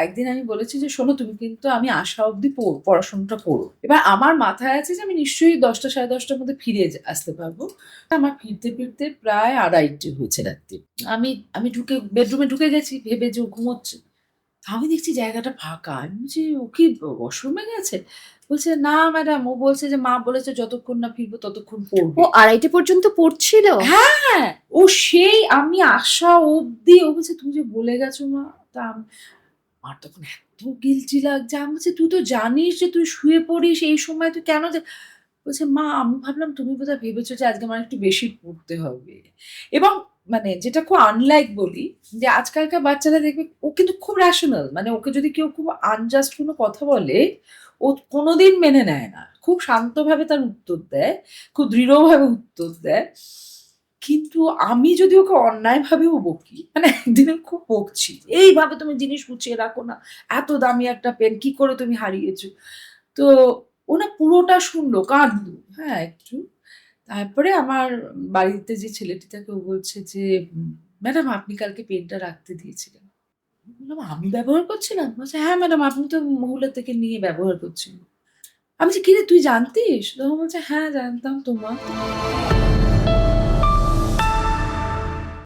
একদিন আমি বলেছি যে, "শোনো তুমি কিন্তু আমি আসা অব্দি পড়াশোনাটা করো।" এবার আমার মাথায় আছে যে আমি নিশ্চয়ই ১০টা ১০:৩০ টার মধ্যে ফিরে আসতে পারবো। আমার ফিরতে প্রায় ২:৩০ হয়েছে রাত্রি। আমি আমি বেডরুমে ঢুকে গেছি ভেবে যে ও ঘুমোচ্ছে। আমি দেখছি জায়গাটা ফাঁকা। আমি বলছি, "ও কি ওয়াশরুমে গেছে?" বলছে, "না ম্যাডাম, ও বলছে যে মা বলেছে যতক্ষণ না ফিরবো ততক্ষণ ও পড়বে।" ২:৩০ পর্যন্ত পড়ছিল? হ্যাঁ! ও সেই আমি আসা অব্দি ও বলছে, "তুমি যে বলে গেছো মা।" তা আমার তখন এত গিল্টি লাগছে। আমি বলছি, "তুই তো জানিস যে তুই শুয়ে পড়িস এই সময় তুই কেন যে" বলছে, "মা আমি ভাবলাম তুমি বোধহয় ভেবেছো যে আজকে আমার একটু বেশি পড়তে হবে।" এবং মানে যেটা খুব আনলাইক বলি যে আজকালকার বাচ্চারা দেখবে ও কিন্তু খুব রেশনাল। মানে ওকে যদি কেউ খুব আনজাস্ট কোনো কথা বলে, ও কোনদিন মেনে নেয় না। খুব শান্তভাবে তার উত্তর দেয়। খুব দৃঢ়ভাবে উত্তর দেয়। কিন্তু আমি যদি ওকে অন্যায়ভাবেও বকি, মানে একদিন আমি খুব বকছি। "এইভাবে তুমি জিনিস গুছিয়ে রাখো না। এত দামি একটা পেন কি করে তুমি হারিয়েছ?" তো ও না পুরোটা শুনল, কাঁদল। হ্যাঁ, একটু। তারপরে আমার বাড়িতে যে ছেলেটি থাকে ও বলছে যে, "ম্যাডাম আপনি কালকে পেনটা রাখতে দিয়েছিলেন।" আমি বললাম, "আমি ব্যবহার করছিলাম?" বলছে, "হ্যাঁ ম্যাডাম আপনি তো মহুলা থেকে নিয়ে ব্যবহার করছিলেন।" আমি বলছি, "কিরে তুই জানতিস?" তখন বলছে, "হ্যাঁ জানতাম তো মা।"